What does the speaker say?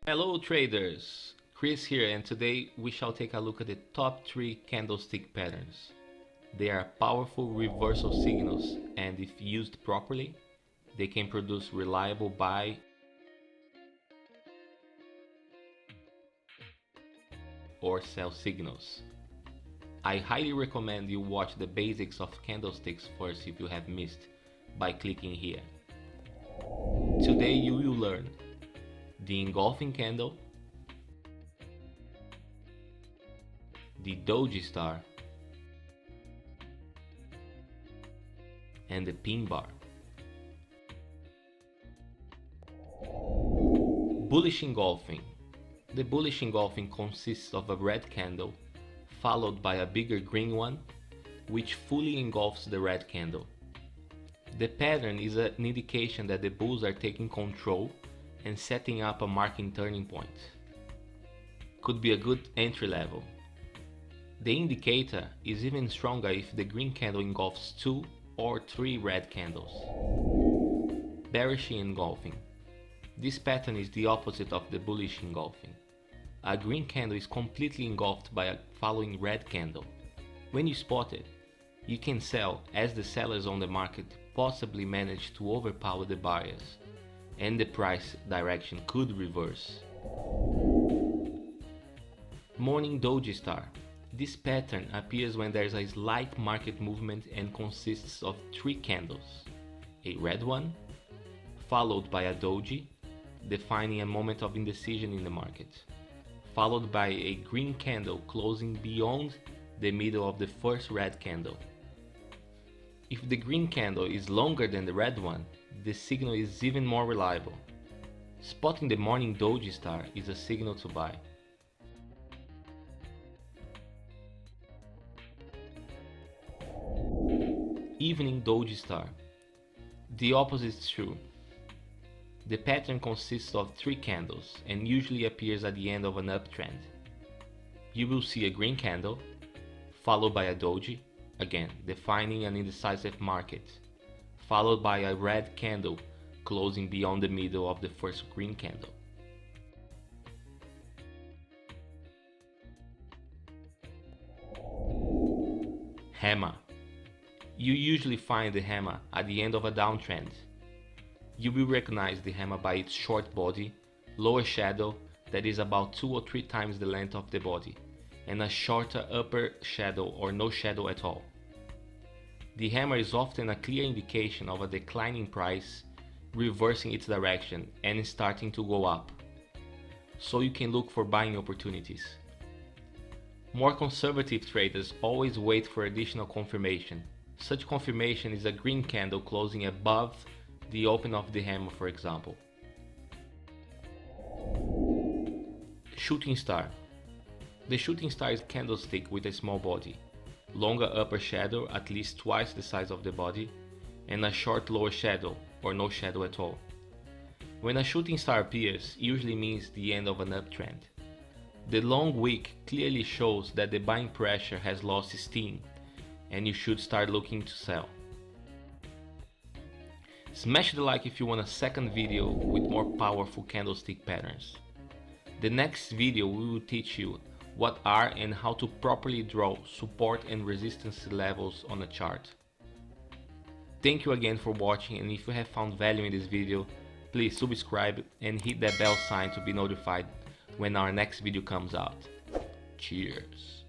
Hello traders, Chris here, and today we shall take a look at the top 3 candlestick patterns. They are powerful reversal signals, and if used properly, they can produce reliable buy or sell signals. I highly recommend you watch the basics of candlesticks first if you have missed by clicking here. Today you will learn the engulfing candle, the Doji star, and the pin bar. Bullish engulfing. The bullish engulfing consists of a red candle followed by a bigger green one which fully engulfs the red candle. The pattern is an indication that the bulls are taking control and setting up a market turning point. Could be a good entry level. The indicator is even stronger if the green candle engulfs 2 or 3 red candles. Bearish engulfing. This pattern is the opposite of the bullish engulfing. A green candle is completely engulfed by a following red candle. When you spot it, you can sell as the sellers on the market possibly manage to overpower the buyers, and the price direction could reverse. Morning Doji star. This pattern appears when there is a slight market movement and consists of 3 candles. A red one, followed by a doji, defining a moment of indecision in the market, followed by a green candle closing beyond the middle of the first red candle. If the green candle is longer than the red one, the signal is even more reliable. Spotting the morning Doji star is a signal to buy. Evening Doji star. The opposite is true. The pattern consists of 3 candles and usually appears at the end of an uptrend. You will see a green candle, followed by a doji, again defining an indecisive market, followed by a red candle closing beyond the middle of the first green candle. Hammer. You usually find the hammer at the end of a downtrend. You will recognize the hammer by its short body, lower shadow that is about 2 or 3 times the length of the body, and a shorter upper shadow or no shadow at all. The hammer is often a clear indication of a declining price reversing its direction and starting to go up, so you can look for buying opportunities. More conservative traders always wait for additional confirmation. Such confirmation is a green candle closing above the open of the hammer, for example. Shooting star. The shooting star is a candlestick with a small body, longer upper shadow at least twice the size of the body, and a short lower shadow or no shadow at all. When a shooting star appears, it usually means the end of an uptrend. The long wick clearly shows that the buying pressure has lost steam and you should start looking to sell. Smash the like if you want a second video with more powerful candlestick patterns. The next video we will teach you what are and how to properly draw support and resistance levels on a chart. Thank you again for watching, and if you have found value in this video, please subscribe and hit that bell sign to be notified when our next video comes out. Cheers!